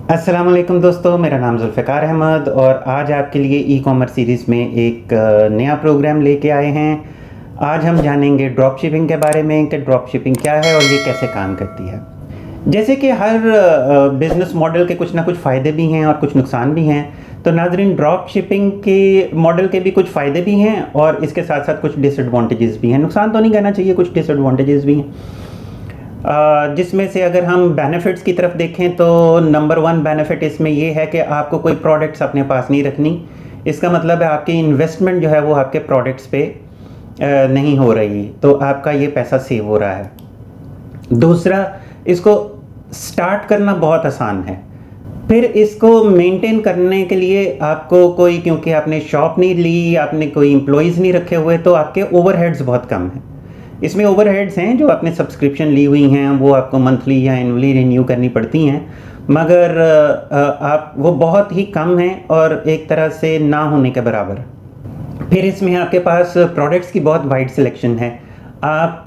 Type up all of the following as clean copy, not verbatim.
अस्सलाम वालेकुम दोस्तों, मेरा नाम जुल्फ़िकार अहमद और आज आपके लिए ई कॉमर्स सीरीज़ में एक नया प्रोग्राम लेके आए हैं। आज हम जानेंगे ड्रॉप शिपिंग के बारे में कि ड्रॉप शिपिंग क्या है और ये कैसे काम करती है। जैसे कि हर बिज़नेस मॉडल के कुछ ना कुछ फ़ायदे भी हैं और कुछ नुकसान भी हैं। तो नाज़रीन, ड्रॉप शिपिंग के मॉडल के भी कुछ फ़ायदे भी हैं और इसके साथ साथ कुछ डिसएडवांटेजेस भी हैं। नुकसान तो नहीं कहना चाहिए, कुछ डिसएडवांटेजेस भी हैं। जिसमें से अगर हम बेनिफिट्स की तरफ देखें तो नंबर वन बेनिफिट इसमें ये है कि आपको कोई प्रोडक्ट्स अपने पास नहीं रखनी। इसका मतलब है आपकी इन्वेस्टमेंट जो है वो आपके प्रोडक्ट्स पे नहीं हो रही, तो आपका ये पैसा सेव हो रहा है। दूसरा, इसको स्टार्ट करना बहुत आसान है। फिर इसको मेंटेन करने के लिए आपको कोई, क्योंकि आपने शॉप नहीं ली, आपने कोई एम्प्लॉयज़ नहीं रखे हुए, तो आपके ओवरहेड्स बहुत कम हैं। इसमें ओवरहेड्स हैं जो आपने सब्सक्रिप्शन ली हुई हैं, वो आपको मंथली या एनुअली रिन्यू करनी पड़ती हैं, मगर आप वो बहुत ही कम हैं और एक तरह से ना होने के बराबर। फिर इसमें आपके पास प्रोडक्ट्स की बहुत वाइड सिलेक्शन है। आप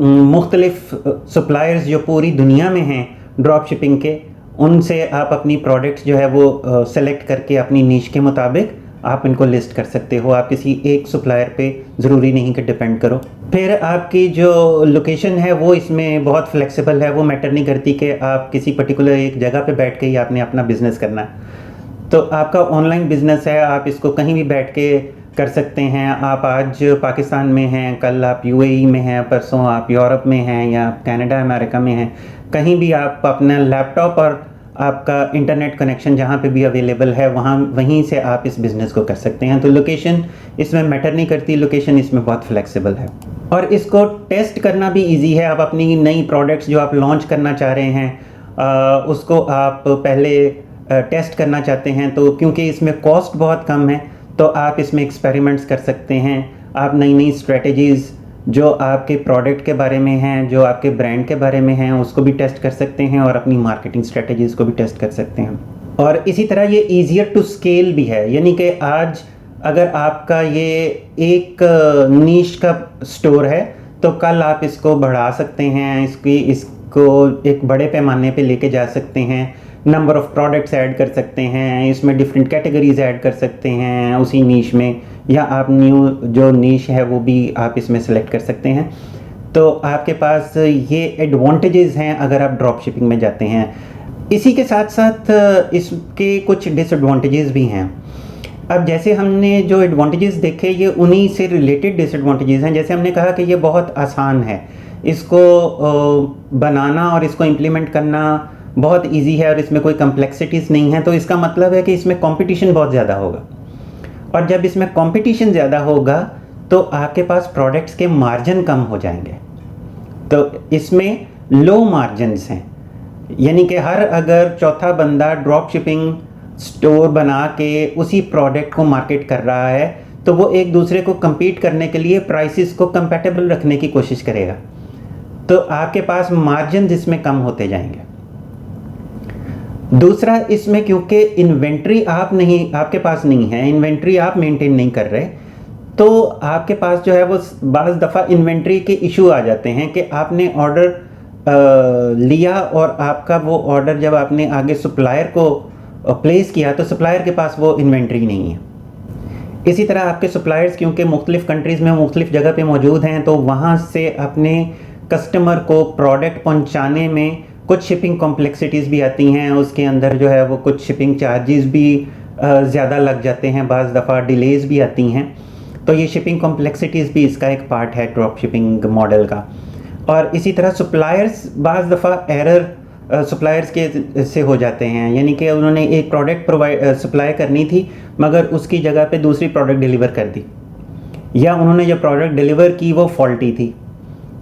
मुख्तलिफ सप्लायर्स जो पूरी दुनिया में हैं ड्रॉप शिपिंग के, उनसे आप अपनी प्रोडक्ट्स जो है वो सेलेक्ट करके अपनी नीश के मुताबिक आप इनको लिस्ट कर सकते हो। आप किसी एक सप्लायर पे ज़रूरी नहीं कि डिपेंड करो। फिर आपकी जो लोकेशन है वो इसमें बहुत फ्लेक्सिबल है, वो मैटर नहीं करती कि आप किसी पर्टिकुलर एक जगह पे बैठ के ही आपने अपना बिज़नेस करना है। तो आपका ऑनलाइन बिज़नेस है, आप इसको कहीं भी बैठ के कर सकते हैं। आप आज पाकिस्तान में हैं, कल आप यूएई में हैं, परसों आप यूरोप में हैं या कनाडा अमेरिका में हैं। कहीं भी आप अपना लैपटॉप और आपका इंटरनेट कनेक्शन जहाँ पे भी अवेलेबल है वहीं से आप इस बिज़नेस को कर सकते हैं। तो लोकेशन इसमें मैटर नहीं करती, लोकेशन इसमें बहुत फ्लेक्सिबल है और इसको टेस्ट करना भी इजी है। आप अपनी नई प्रोडक्ट्स जो आप लॉन्च करना चाह रहे हैं उसको आप पहले टेस्ट करना चाहते हैं, तो क्योंकि इसमें कॉस्ट बहुत कम है तो आप इसमें एक्सपेरिमेंट्स कर सकते हैं। आप नई नई स्ट्रेटजीज़ जो आपके प्रोडक्ट के बारे में हैं, जो आपके ब्रांड के बारे में हैं, उसको भी टेस्ट कर सकते हैं और अपनी मार्केटिंग स्ट्रेटजीज़ को भी टेस्ट कर सकते हैं। और इसी तरह ये ईजियर टू स्केल भी है, यानी कि आज अगर आपका ये एक नीश का स्टोर है तो कल आप इसको बढ़ा सकते हैं, इसको एक बड़े पैमाने पे लेके जा सकते हैं। नंबर ऑफ़ प्रोडक्ट्स ऐड कर सकते हैं, इसमें डिफरेंट कैटेगरीज ऐड कर सकते हैं उसी नीश में, या आप न्यू जो नीश है वो भी आप इसमें सेलेक्ट कर सकते हैं। तो आपके पास ये एडवांटेजेस हैं अगर आप ड्रॉप शिपिंग में जाते हैं। इसी के साथ साथ इसके कुछ डिसएडवांटेजेस भी हैं। अब जैसे हमने जो एडवांटेजेस देखे ये उन्हीं से रिलेटेड डिसएडवांटेजेस हैं। जैसे हमने कहा कि ये बहुत आसान है, इसको बनाना और इसको इम्प्लीमेंट करना बहुत इजी है और इसमें कोई कम्प्लेक्सिटीज़ नहीं है। तो इसका मतलब है कि इसमें कंपटीशन बहुत ज़्यादा होगा, और जब इसमें कंपटीशन ज़्यादा होगा तो आपके पास प्रोडक्ट्स के मार्जिन कम हो जाएंगे। तो इसमें लो मार्जिन्स हैं, यानी कि हर अगर चौथा बंदा ड्रॉप शिपिंग स्टोर बना के उसी प्रोडक्ट को मार्केट कर रहा है तो वो एक दूसरे को compete करने के लिए प्राइसेस को कंपैटिबल रखने की कोशिश करेगा, तो आपके पास मार्जिन इसमें कम होते जाएंगे। दूसरा, इसमें क्योंकि इन्वेंट्री आपके पास नहीं है, इन्वेंट्री आप मेंटेन नहीं कर रहे, तो आपके पास जो है वो बाज़ दफ़ा इन्वेंट्री के इशू आ जाते हैं कि आपने ऑर्डर लिया और आपका वो ऑर्डर जब आपने आगे सप्लायर को प्लेस किया तो सप्लायर के पास वो इन्वेंट्री नहीं है। इसी तरह आपके सप्लायर्स क्योंकि मुख्तलिफ़ कंट्रीज़ में मुख्तलिफ़ जगह पे मौजूद हैं, तो वहाँ से अपने कस्टमर को प्रोडक्ट पहुँचाने में कुछ शिपिंग कॉम्प्लेक्सिटीज़ भी आती हैं। उसके अंदर जो है वो कुछ शिपिंग चार्जेस भी ज़्यादा लग जाते हैं, बाज़ दफ़ा डिलेज़ भी आती हैं। तो ये शिपिंग कॉम्प्लेक्सिटीज़ भी इसका एक पार्ट है ड्रॉप शिपिंग मॉडल का। और इसी तरह सप्लायर्स बाज़ दफ़ा एरर सप्लायर्स के से हो जाते हैं, यानी कि उन्होंने एक प्रोडक्ट सप्लाई करनी थी मगर उसकी जगह पे दूसरी प्रोडक्ट डिलीवर कर दी, या उन्होंने जो प्रोडक्ट डिलीवर की वो फॉल्टी थी,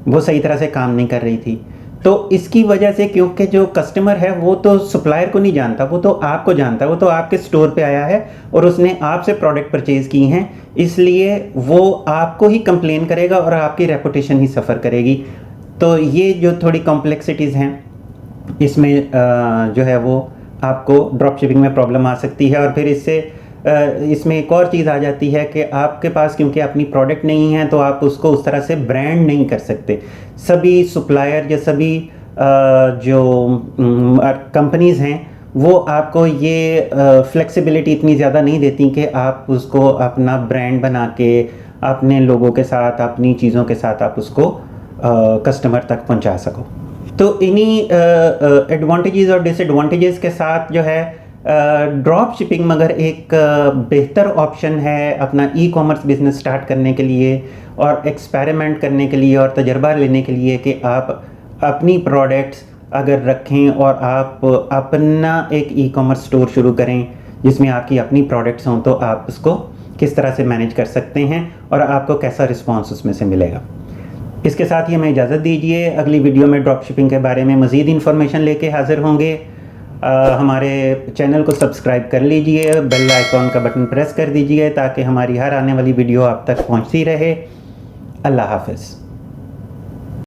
वो सही तरह से काम नहीं कर रही थी। तो इसकी वजह से, क्योंकि जो कस्टमर है वो तो सप्लायर को नहीं जानता, वो तो आपको जानता है, वो तो आपके स्टोर पे आया है और उसने आपसे प्रोडक्ट परचेज़ की हैं, इसलिए वो आपको ही कंप्लेन करेगा और आपकी रेपुटेशन ही सफ़र करेगी। तो ये जो थोड़ी कॉम्प्लेक्सिटीज़ हैं इसमें जो है वो आपको ड्रॉप शिपिंग में प्रॉब्लम आ सकती है। और फिर इसमें एक और चीज़ आ जाती है कि आपके पास क्योंकि अपनी प्रोडक्ट नहीं है तो आप उसको उस तरह से ब्रांड नहीं कर सकते। सभी सप्लायर या सभी जो कंपनीज़ हैं वो आपको ये फ्लेक्सिबिलिटी इतनी ज़्यादा नहीं देती कि आप उसको अपना ब्रांड बना के अपने लोगों के साथ, अपनी चीज़ों के साथ आप उसको कस्टमर तक पहुंचा सको। तो इन्हीं एडवांटेजेस और डिसएडवांटेजेस के साथ जो है ड्रॉप शिपिंग मगर एक बेहतर ऑप्शन है अपना ई कॉमर्स बिजनेस स्टार्ट करने के लिए और एक्सपेरिमेंट करने के लिए और तजर्बा लेने के लिए कि आप अपनी प्रोडक्ट्स अगर रखें और आप अपना एक ई कॉमर्स स्टोर शुरू करें जिसमें आपकी अपनी प्रोडक्ट्स हों, तो आप उसको किस तरह से मैनेज कर सकते हैं और आपको कैसा रिस्पॉन्स उसमें से मिलेगा। इसके साथ ही हमें इजाज़त दीजिए। अगली वीडियो में ड्रॉप शिपिंग के बारे में मज़ीद इन्फॉर्मेशन लेके हाज़िर होंगे। हमारे चैनल को सब्सक्राइब कर लीजिए, बेल आइकॉन का बटन प्रेस कर दीजिए ताकि हमारी हर आने वाली वीडियो आप तक पहुंचती रहे। अल्लाह हाफ़िज़।